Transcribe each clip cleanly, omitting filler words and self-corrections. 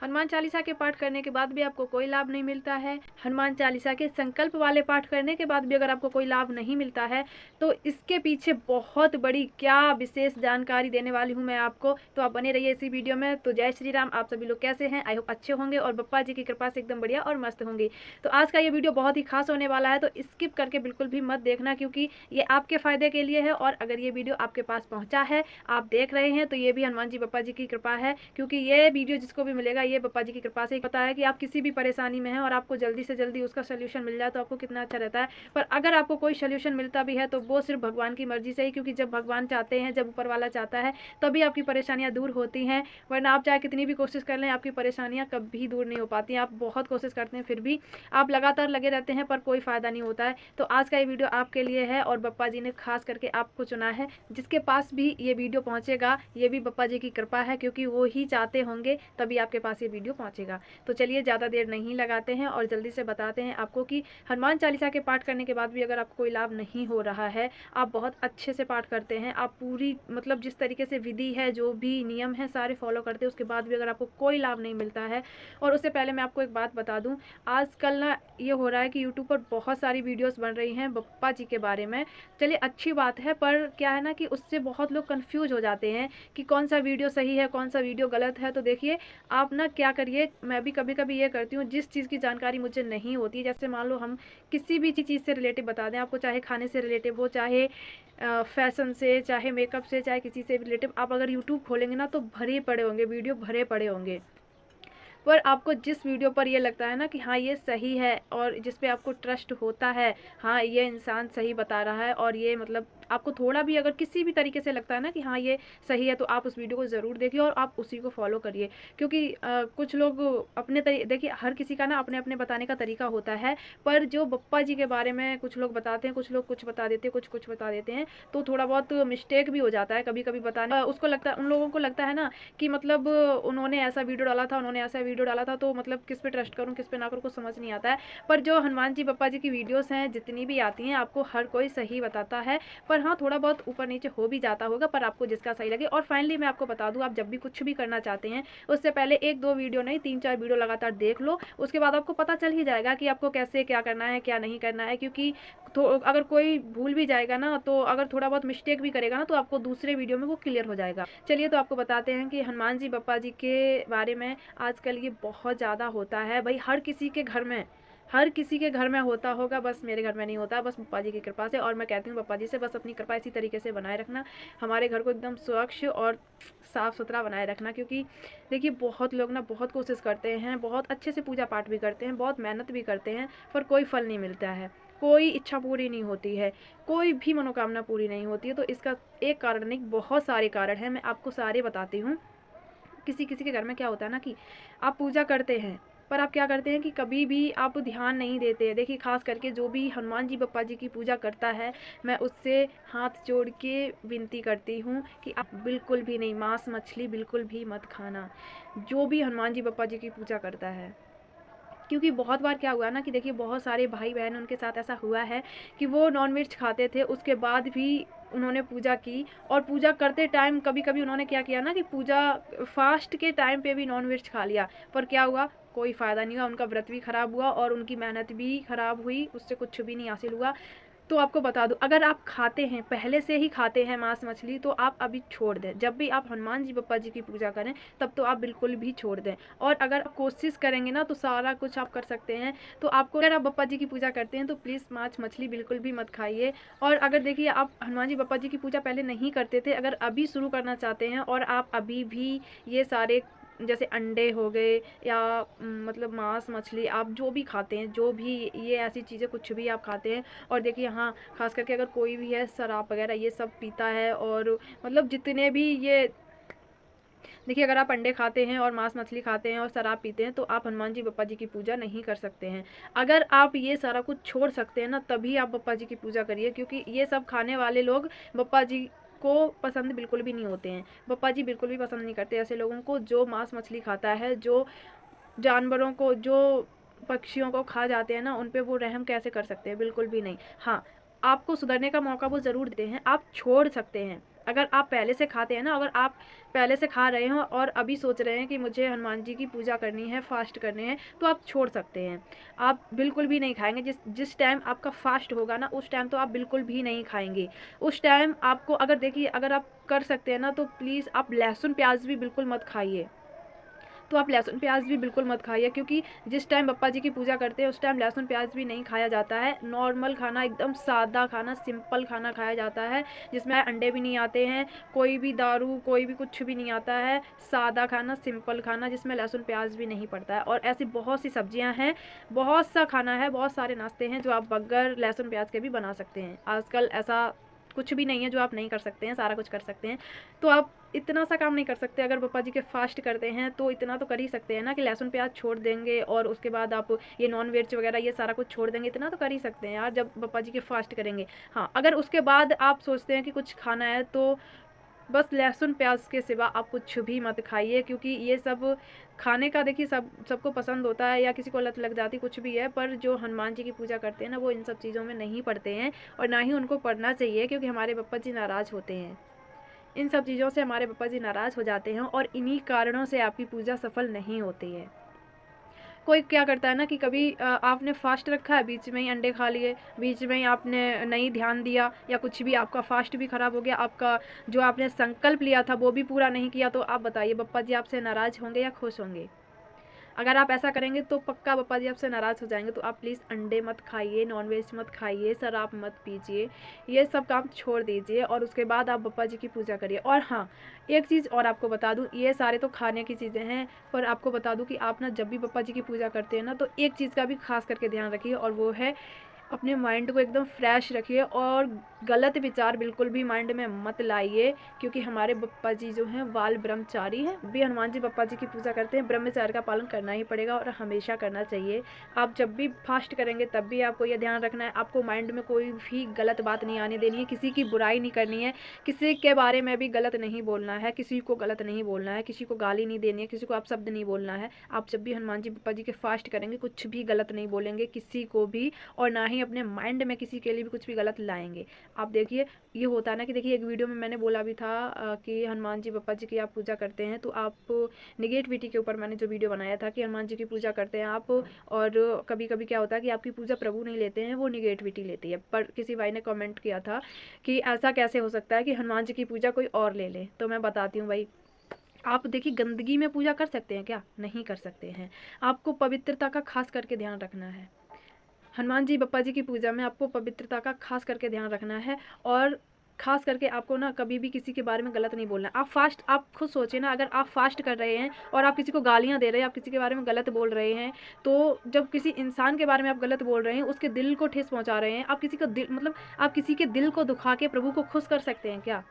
हनुमान चालीसा के पाठ करने के बाद भी आपको कोई लाभ नहीं मिलता है, हनुमान चालीसा के संकल्प वाले पाठ करने के बाद भी अगर आपको कोई लाभ नहीं मिलता है, तो इसके पीछे बहुत बड़ी क्या विशेष जानकारी देने वाली हूँ मैं आपको। तो आप बने रहिए इसी वीडियो में। तो जय श्री राम। आप सभी लोग कैसे हैं? आई होप अच्छे होंगे और बप्पा जी की कृपा से एकदम बढ़िया और मस्त होंगे। तो आज का ये वीडियो बहुत ही खास होने वाला है, तो स्किप करके बिल्कुल भी मत देखना, क्योंकि ये आपके फ़ायदे के लिए है। और अगर ये वीडियो आपके पास पहुँचा है, आप देख रहे हैं, तो ये भी हनुमान जी बप्पा जी की कृपा है, क्योंकि ये वीडियो जिसको भी मिलेगा ये बप्पा जी की कृपा से ही पता है कि आप किसी भी परेशानी में हैं और आपको जल्दी से जल्दी उसका सोल्यूशन मिल जाए तो आपको कितना अच्छा रहता है। पर अगर आपको कोई सोल्यूशन मिलता भी है तो वो सिर्फ भगवान की मर्जी से ही, क्योंकि जब भगवान चाहते हैं, जब ऊपर वाला चाहता है, तभी आपकी परेशानियां दूर होती हैं। वरना आप चाहे कितनी भी कोशिश कर लें, आपकी परेशानियां कभी दूर नहीं हो पाती। आप बहुत कोशिश करते हैं, फिर भी आप लगातार लगे रहते हैं, पर कोई फ़ायदा नहीं होता है। तो आज का ये वीडियो आपके लिए है और बप्पा जी ने खास करके आपको चुना है। जिसके पास भी ये वीडियो पहुँचेगा, ये भी बप्पा जी की कृपा है, क्योंकि वो ही चाहते होंगे तभी आपके पास ये वीडियो पहुँचेगा। तो चलिए ज़्यादा देर नहीं लगाते हैं और जल्दी से बताते हैं आपको कि हनुमान चालीसा के पाठ करने के बाद भी अगर आपको कोई लाभ नहीं हो रहा है, आप बहुत अच्छे से पाठ करते हैं, आप पूरी मतलब जिस तरीके से विधि है, जो भी नियम है सारे फॉलो करते हैं, उसके बाद भी अगर आपको कोई लाभ नहीं मिलता है। और उससे पहले मैं आपको एक बात बता दूं, आजकल ना ये हो रहा है कि यूट्यूब पर बहुत सारी वीडियोस बन रही हैं बप्पा जी के बारे में। चलिए अच्छी बात है, पर क्या है ना कि उससे बहुत लोग कंफ्यूज हो जाते हैं कि कौन सा वीडियो सही है, कौन सा वीडियो गलत है। तो देखिए आप ना क्या करिए, मैं भी कभी कभी ये करती हूँ, जिस चीज़ की जानकारी मुझे नहीं होती है, जैसे मान लो हम किसी भी चीज़ से रिलेटिव बता दें आपको, चाहे खाने से रिलेटिव हो, चाहे फैशन से, चाहे मेकअप से, चाहे किसी से रिलेटिव, आप अगर यूट्यूब खोलेंगे ना तो भरे पड़े होंगे वीडियो, भरे पड़े होंगे। पर आपको जिस वीडियो पर ये लगता है ना कि हाँ ये सही है और जिस पे आपको ट्रस्ट होता है, हाँ ये इंसान सही बता रहा है, और ये मतलब आपको थोड़ा भी अगर किसी भी तरीके से लगता है ना कि हाँ ये सही है, तो आप उस वीडियो को ज़रूर देखिए और आप उसी को फॉलो करिए। क्योंकि कुछ लोग अपने देखिए हर किसी का ना अपने अपने बताने का तरीका होता है, पर जो बप्पा जी के बारे में कुछ लोग बताते हैं, कुछ लोग कुछ बता देते हैं, कुछ बता देते हैं, तो थोड़ा बहुत मिस्टेक भी हो जाता है कभी कभी बताने। उसको लगता है, उन लोगों को लगता है ना कि मतलब उन्होंने ऐसा वीडियो डाला था, उन्होंने ऐसा वीडियो डाला था, तो मतलब किस पे ट्रस्ट करूँ, किस पे ना करूँ, कुछ समझ नहीं आता है। पर जो हनुमान जी बप्पा जी की वीडियोस हैं, जितनी भी आती हैं, आपको हर कोई सही बताता है। पर हाँ थोड़ा बहुत ऊपर नीचे हो भी जाता होगा, पर आपको जिसका सही लगे। और फाइनली मैं आपको बता दूँ, आप जब भी कुछ भी करना चाहते हैं, उससे पहले 1-2 वीडियो नहीं, 3-4 वीडियो लगातार देख लो। उसके बाद आपको पता चल ही जाएगा कि आपको कैसे क्या करना है, क्या नहीं करना है। क्योंकि तो अगर कोई भूल भी जाएगा ना, तो अगर थोड़ा बहुत मिस्टेक भी करेगा ना, तो आपको दूसरे वीडियो में वो क्लियर हो जाएगा। चलिए तो आपको बताते हैं कि हनुमान जी बप्पा जी के बारे में आजकल ये बहुत ज़्यादा होता है। भाई हर किसी के घर में, हर किसी के घर में होता होगा, बस मेरे घर में नहीं होता, बस बप्पा जी की कृपा से। और मैं कहती हूँ बप्पा जी से बस अपनी कृपा इसी तरीके से बनाए रखना, हमारे घर को एकदम स्वच्छ और साफ़ सुथरा बनाए रखना। क्योंकि देखिए बहुत लोग ना बहुत कोशिश करते हैं, बहुत अच्छे से पूजा पाठ भी करते हैं, बहुत मेहनत भी करते हैं, पर कोई फल नहीं मिलता है, कोई इच्छा पूरी नहीं होती है, कोई भी मनोकामना पूरी नहीं होती है। तो इसका एक कारण नहीं, बहुत सारे कारण हैं, मैं आपको सारे बताती हूँ। किसी किसी के घर में क्या होता है ना कि आप पूजा करते हैं, पर आप क्या करते हैं कि कभी भी आप ध्यान नहीं देते हैं। देखिए खास करके जो भी हनुमान जी बप्पा जी की पूजा करता है, मैं उससे हाथ जोड़ के विनती करती हूँ कि आप बिल्कुल भी नहीं, मांस मछली बिल्कुल भी मत खाना, जो भी हनुमान जी बप्पा जी की पूजा करता है। क्योंकि बहुत बार क्या हुआ ना कि देखिए बहुत सारे भाई बहन उनके साथ ऐसा हुआ है कि वो नॉनवेज खाते थे, उसके बाद भी उन्होंने पूजा की, और पूजा करते टाइम कभी कभी उन्होंने क्या किया ना कि पूजा फास्ट के टाइम पे भी नॉनवेज खा लिया, पर क्या हुआ, कोई फ़ायदा नहीं हुआ, उनका व्रत भी ख़राब हुआ और उनकी मेहनत भी ख़राब हुई, उससे कुछ भी नहीं हासिल हुआ। तो आपको बता दूं, अगर आप खाते हैं, पहले से ही खाते हैं मांस मछली, तो आप अभी छोड़ दें। जब भी आप हनुमान जी बप्पा जी की पूजा करें, तब तो आप बिल्कुल भी छोड़ दें। और अगर आप कोशिश करेंगे ना तो सारा कुछ आप कर सकते हैं। तो आपको, अगर आप बप्पा जी की पूजा करते हैं, तो प्लीज़ मांस मछली बिल्कुल भी मत खाइए। और अगर देखिए आप हनुमान जी बप्पा जी की पूजा पहले नहीं करते थे, अगर अभी शुरू करना चाहते हैं और आप अभी भी ये सारे जैसे अंडे हो गए या मतलब मांस मछली आप जो भी खाते हैं, जो भी ये ऐसी चीज़ें कुछ भी आप खाते हैं, और देखिए हाँ खास करके अगर कोई भी है शराब वगैरह ये सब पीता है, और मतलब जितने भी ये देखिए अगर आप अंडे खाते हैं और मांस मछली खाते हैं और शराब पीते हैं, तो आप हनुमान जी बप्पा जी की पूजा नहीं कर सकते हैं। अगर आप ये सारा कुछ छोड़ सकते हैं ना, तभी आप बप्पा जी की पूजा करिए। क्योंकि ये सब खाने वाले लोग बप्पा जी को पसंद बिल्कुल भी नहीं होते हैं। बप्पा जी बिल्कुल भी पसंद नहीं करते ऐसे लोगों को जो मांस मछली खाता है, जो जानवरों को, जो पक्षियों को खा जाते हैं ना, उन पे वो रहम कैसे कर सकते हैं, बिल्कुल भी नहीं। हाँ आपको सुधरने का मौका वो ज़रूर देते हैं, आप छोड़ सकते हैं, अगर आप पहले से खाते हैं ना, अगर आप पहले से खा रहे हो और अभी सोच रहे हैं कि मुझे हनुमान जी की पूजा करनी है, फास्ट करने हैं, तो आप छोड़ सकते हैं। आप बिल्कुल भी नहीं खाएंगे। जिस टाइम आपका फास्ट होगा ना, उस टाइम तो आप बिल्कुल भी नहीं खाएंगे। उस टाइम आपको अगर देखिए, अगर आप कर सकते हैं ना, तो प्लीज़ आप लहसुन प्याज भी बिल्कुल मत खाइए। तो आप लहसुन प्याज भी बिल्कुल मत खाइए, क्योंकि जिस टाइम बप्पा जी की पूजा करते हैं उस टाइम लहसुन प्याज भी नहीं खाया जाता है। नॉर्मल खाना, एकदम सादा खाना, सिंपल खाना खाया जाता है, जिसमें अंडे भी नहीं आते हैं, कोई भी दारू, कोई भी कुछ भी नहीं आता है। सादा खाना, सिंपल खाना, जिसमें लहसुन प्याज भी नहीं पड़ता है। और ऐसी बहुत सी सब्जियां हैं, बहुत सा खाना है, बहुत सारे नाश्ते हैं जो आप बगैर लहसुन प्याज के भी बना सकते हैं। आजकल ऐसा कुछ भी नहीं है जो आप नहीं कर सकते हैं, सारा कुछ कर सकते हैं। तो आप इतना सा काम नहीं कर सकते? अगर बप्पा जी के फास्ट करते हैं तो इतना तो कर ही सकते हैं ना, कि लहसुन प्याज छोड़ देंगे और उसके बाद आप ये नॉन वेज वगैरह ये सारा कुछ छोड़ देंगे। इतना तो कर ही सकते हैं यार, जब बप्पा जी के फास्ट करेंगे। हाँ, अगर उसके बाद आप सोचते हैं कि कुछ खाना है, तो बस लहसुन प्याज के सिवा आप कुछ भी मत खाइए, क्योंकि ये सब खाने का देखिए सबको पसंद होता है, या किसी को लत लग जाती, कुछ भी है, पर जो हनुमान जी की पूजा करते हैं ना, वो इन सब चीज़ों में नहीं पड़ते हैं, और ना ही उनको पढ़ना चाहिए, क्योंकि हमारे बप्पा जी नाराज़ होते हैं। इन सब चीज़ों से हमारे बप्पा जी नाराज़ हो जाते हैं, और इन्हीं कारणों से आपकी पूजा सफल नहीं होती है। कोई क्या करता है ना, कि कभी आपने फास्ट रखा है, बीच में ही अंडे खा लिए, बीच में ही आपने नहीं ध्यान दिया, या कुछ भी, आपका फास्ट भी ख़राब हो गया, आपका जो आपने संकल्प लिया था वो भी पूरा नहीं किया, तो आप बताइए बप्पा जी आपसे नाराज़ होंगे या खुश होंगे? अगर आप ऐसा करेंगे तो पक्का बप्पा जी आपसे नाराज़ हो जाएंगे। तो आप प्लीज़ अंडे मत खाइए, नॉनवेज मत खाइए, शराब मत पीजिए, ये सब काम छोड़ दीजिए, और उसके बाद आप बप्पा जी की पूजा करिए। और हाँ, एक चीज़ और आपको बता दूँ, ये सारे तो खाने की चीज़ें हैं, पर आपको बता दूँ कि आप ना जब भी बप्पा जी की पूजा करते हैं ना, तो एक चीज़ का भी खास करके ध्यान रखिए, और वो है अपने माइंड को एकदम फ्रेश रखिए, और गलत विचार बिल्कुल भी माइंड में मत लाइए, क्योंकि हमारे बप्पा जी जो हैं बाल ब्रह्मचारी हैं। भी हनुमान जी बप्पा जी की पूजा करते हैं, ब्रह्मचार्य का पालन करना ही पड़ेगा, और हमेशा करना चाहिए। आप जब भी फास्ट करेंगे तब भी आपको ये ध्यान रखना है, आपको माइंड में कोई भी गलत बात नहीं आने देनी है, किसी की बुराई नहीं करनी है, किसी के बारे में भी गलत नहीं बोलना है, किसी को गलत नहीं बोलना है, किसी को गाली नहीं देनी है, किसी को आप शब्द नहीं बोलना है। आप जब भी हनुमान जी बप्पा जी के फास्ट करेंगे, कुछ भी गलत नहीं बोलेंगे किसी को भी, और ना ही अपने माइंड में किसी के लिए भी कुछ भी गलत लाएंगे। आप देखिए, ये होता है ना कि देखिए, एक वीडियो में मैंने बोला भी था कि हनुमान जी बप्पा जी की आप पूजा करते हैं, तो आप निगेटिविटी के ऊपर मैंने जो वीडियो बनाया था कि हनुमान जी की पूजा करते हैं आप, और कभी कभी क्या होता है कि आपकी पूजा प्रभु नहीं लेते हैं, वो निगेटिविटी लेती है। पर किसी भाई ने कमेंट किया था कि ऐसा कैसे हो सकता है कि हनुमान जी की पूजा कोई और ले ले। तो मैं बताती हूँ भाई, आप देखिए, गंदगी में पूजा कर सकते हैं क्या? नहीं कर सकते हैं। आपको पवित्रता का खास करके ध्यान रखना है। हनुमान जी बप्पा जी की पूजा में आपको पवित्रता का खास करके ध्यान रखना है, और खास करके आपको ना कभी भी किसी के बारे में गलत नहीं बोलना। आप खुद सोचिए ना, अगर आप फास्ट कर रहे हैं और आप किसी को गालियां दे रहे हैं, आप किसी के बारे में गलत बोल रहे हैं, तो जब किसी इंसान के बारे में आप गलत बोल रहे हैं, उसके दिल को ठेस पहुंचा रहे हैं, आप किसी को दिल मतलब आप किसी के दिल को दुखा के प्रभु को खुश कर सकते हैं क्या?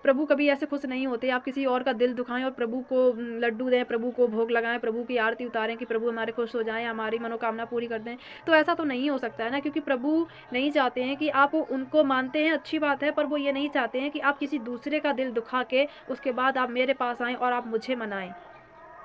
प्रभु कभी ऐसे खुश नहीं होते। आप किसी और का दिल दुखाएं और प्रभु को लड्डू दें, प्रभु को भोग लगाएं, प्रभु की आरती उतारें कि प्रभु हमारे खुश हो जाएं, हमारी मनोकामना पूरी कर दें, तो ऐसा तो नहीं हो सकता है ना, क्योंकि प्रभु नहीं चाहते हैं कि आप उनको मानते हैं, अच्छी बात है, पर वो ये नहीं चाहते हैं कि आप किसी दूसरे का दिल दुखा के उसके बाद आप मेरे पास आएँ और आप मुझे मनाएं।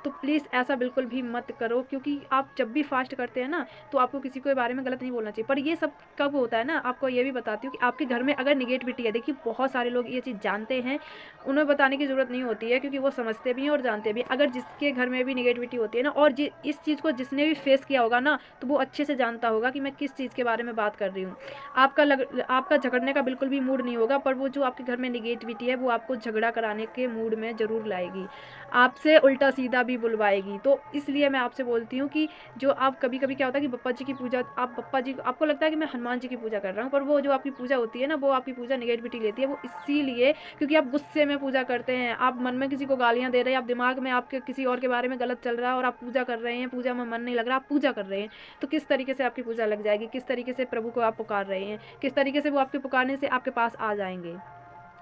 तो प्लीज़ ऐसा बिल्कुल भी मत करो, क्योंकि आप जब भी फास्ट करते हैं ना, तो आपको किसी के बारे में गलत नहीं बोलना चाहिए। पर ये सब कब होता है ना, आपको ये भी बताती हूँ कि आपके घर में अगर निगेटिविटी है, देखिए बहुत सारे लोग ये चीज़ जानते हैं, उन्हें बताने की ज़रूरत नहीं होती है, क्योंकि वो समझते भी हैं और जानते भी हैं। अगर जिसके घर में भी निगेटिविटी होती है ना, और इस चीज़ को जिसने भी फेस किया होगा ना, तो वो अच्छे से जानता होगा कि मैं किस चीज़ के बारे में बात कर रही हूँ। आपका झगड़ने का बिल्कुल भी मूड नहीं होगा, पर वो जो आपके घर में निगेटिविटी है, वो आपको झगड़ा कराने के मूड में ज़रूर लाएगी, आपसे उल्टा सीधा भी बुलवाएगी। तो इसलिए मैं आपसे बोलती हूँ कि जो आप कभी-कभी क्या होता है कि बप्पा जी की पूजा, आप बप्पा जी आपको लगता है कि मैं हनुमान जी की पूजा कर रहा हूँ, पर वो जो आपकी पूजा होती है ना, वो आपकी पूजा निगेटिविटी लेती है। वो इसीलिए क्योंकि आप गुस्से में पूजा करते हैं, आप मन में किसी को गालियाँ दे रहे हैं, आप दिमाग में आपके किसी और के बारे में गलत चल रहा है, और आप पूजा कर रहे हैं, पूजा में मन नहीं लग रहा, आप पूजा कर रहे हैं, तो किस तरीके से आपकी पूजा लग जाएगी? किस तरीके से प्रभु को आप पुकार रहे हैं? किस तरीके से वो आपके पुकारने से आपके पास आ जाएंगे,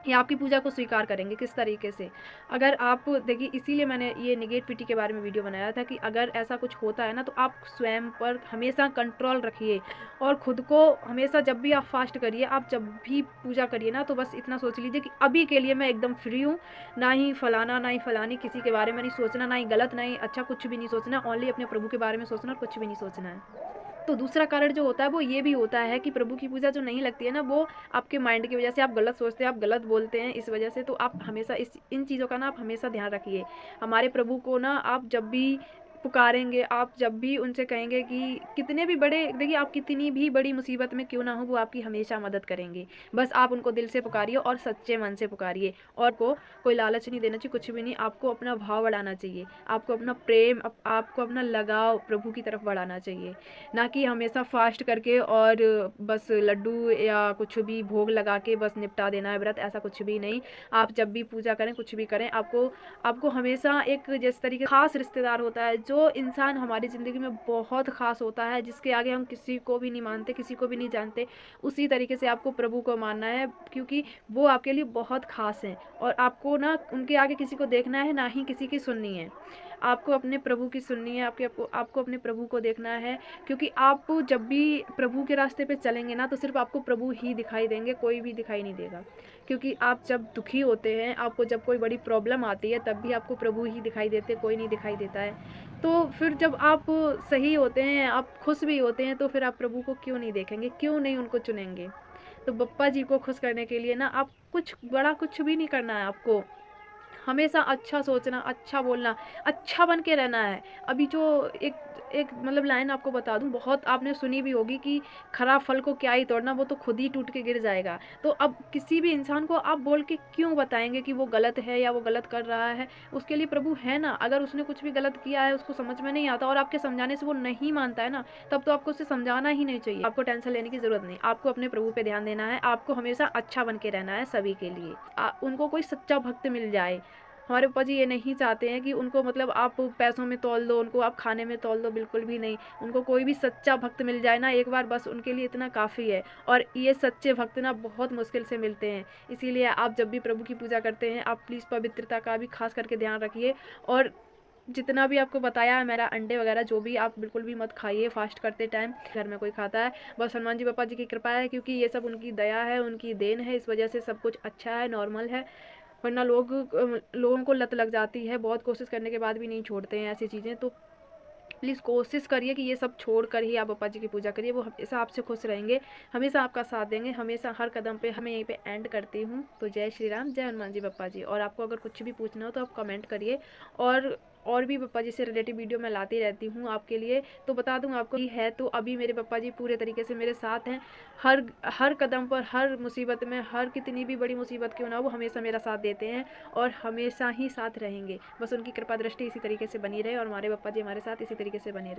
या आपकी पूजा को स्वीकार करेंगे किस तरीके से? अगर आप देखिए, इसीलिए मैंने ये निगेटिविटी के बारे में वीडियो बनाया था कि अगर ऐसा कुछ होता है ना, तो आप स्वयं पर हमेशा कंट्रोल रखिए, और ख़ुद को हमेशा जब भी आप फास्ट करिए, आप जब भी पूजा करिए ना, तो बस इतना सोच लीजिए कि अभी के लिए मैं एकदम फ्री हूँ, ना ही फलाना ना ही फलानी, किसी के बारे में नहीं सोचना, ना ही गलत ना ही अच्छा, कुछ भी नहीं सोचना, ओनली अपने प्रभु के बारे में सोचना और कुछ भी नहीं सोचना है। तो दूसरा कारण जो होता है वो ये भी होता है कि प्रभु की पूजा जो नहीं लगती है ना, वो आपके माइंड की वजह से, आप गलत सोचते हैं, आप गलत बोलते हैं, इस वजह से। तो आप हमेशा इन चीज़ों का ना आप हमेशा ध्यान रखिए। हमारे प्रभु को ना आप जब भी पुकारेंगे, आप जब भी उनसे कहेंगे कि कितने भी बड़े, देखिए आप कितनी भी बड़ी मुसीबत में क्यों ना हो, वो आपकी हमेशा मदद करेंगे। बस आप उनको दिल से पुकारिए और सच्चे मन से पुकारिए, और को कोई लालच नहीं देना चाहिए, कुछ भी नहीं। आपको अपना भाव बढ़ाना चाहिए, आपको अपना प्रेम, आपको अपना लगाव प्रभु की तरफ बढ़ाना चाहिए, ना कि हमेशा फास्ट करके और बस लड्डू या कुछ भी भोग लगा के बस निपटा देना है व्रत, ऐसा कुछ भी नहीं। आप जब भी पूजा करें, कुछ भी करें, आपको हमेशा एक जिस तरीके खास रिश्तेदार होता है, जो इंसान हमारी ज़िंदगी में बहुत ख़ास होता है, जिसके आगे हम किसी को भी नहीं मानते, किसी को भी नहीं जानते, उसी तरीके से आपको प्रभु को मानना है, क्योंकि वो आपके लिए बहुत ख़ास हैं। और आपको ना उनके आगे किसी को देखना है, ना ही किसी की सुननी है। आपको अपने प्रभु की सुननी है, आपको अपने प्रभु को देखना है, क्योंकि आप जब भी प्रभु के रास्ते पे चलेंगे ना, तो सिर्फ आपको प्रभु ही दिखाई देंगे, कोई भी दिखाई नहीं देगा। क्योंकि आप जब दुखी होते हैं, आपको जब कोई बड़ी प्रॉब्लम आती है, तब भी आपको प्रभु ही दिखाई देते, कोई नहीं दिखाई देता है। तो फिर जब आप सही होते हैं, आप खुश भी होते हैं, तो फिर आप प्रभु को क्यों नहीं देखेंगे, क्यों नहीं उनको चुनेंगे। तो बप्पा जी को खुश करने के लिए ना आप कुछ बड़ा कुछ भी नहीं करना है, आपको हमेशा अच्छा सोचना, अच्छा बोलना, अच्छा बन के रहना है। अभी जो एक एक मतलब लाइन आपको बता दूं, बहुत आपने सुनी भी होगी कि खराब फल को क्या ही तोड़ना, वो तो खुद ही टूट के गिर जाएगा। तो अब किसी भी इंसान को आप बोल के क्यों बताएंगे कि वो गलत है या वो गलत कर रहा है। उसके लिए प्रभु है ना। अगर उसने कुछ भी गलत किया है, उसको समझ में नहीं आता और आपके समझाने से वो नहीं मानता है ना, तब तो आपको उसे समझाना ही नहीं चाहिए। आपको टेंशन लेने की जरूरत नहीं, आपको अपने प्रभु पे ध्यान देना है, आपको हमेशा अच्छा बन के रहना है सभी के लिए। उनको कोई सच्चा भक्त मिल जाए। हमारे पापा जी ये नहीं चाहते हैं कि उनको मतलब आप पैसों में तौल दो, उनको आप खाने में तौल दो, बिल्कुल भी नहीं। उनको कोई भी सच्चा भक्त मिल जाए ना एक बार, बस उनके लिए इतना काफ़ी है। और ये सच्चे भक्त ना बहुत मुश्किल से मिलते हैं। इसीलिए आप जब भी प्रभु की पूजा करते हैं, आप प्लीज़ पवित्रता का भी खास करके ध्यान रखिए। और जितना भी आपको बताया है, मेरा अंडे वगैरह जो भी, आप बिल्कुल भी मत खाइए फास्ट करते टाइम। घर में कोई खाता है, बस हनुमान जी पापा जी की कृपा है, क्योंकि ये सब उनकी दया है, उनकी देन है, इस वजह से सब कुछ अच्छा है, नॉर्मल है। वरना लोगों को लत लग जाती है, बहुत कोशिश करने के बाद भी नहीं छोड़ते हैं ऐसी चीज़ें। तो प्लीज़ कोशिश करिए कि ये सब छोड़ कर ही आप पापा जी की पूजा करिए, वो हमेशा आपसे खुश रहेंगे, हमेशा आपका साथ देंगे, हमेशा हर कदम पे। हमें यहीं पे एंड करती हूँ। तो जय श्री राम, जय हनुमान जी पापा जी। और आपको अगर कुछ भी पूछना हो तो आप कमेंट करिए, और भी पापा जी से रिलेटेड वीडियो मैं लाती रहती हूँ आपके लिए। तो बता दूँ आपको है, तो अभी मेरे पापा जी पूरे तरीके से मेरे साथ हैं, हर कदम पर, हर मुसीबत में, हर कितनी भी बड़ी मुसीबत क्यों ना हो, वो हमेशा मेरा साथ देते हैं और हमेशा ही साथ रहेंगे। बस उनकी कृपा दृष्टि इसी तरीके से बनी रहे और हमारे पापा जी हमारे साथ इसी तरीके से बने रहे।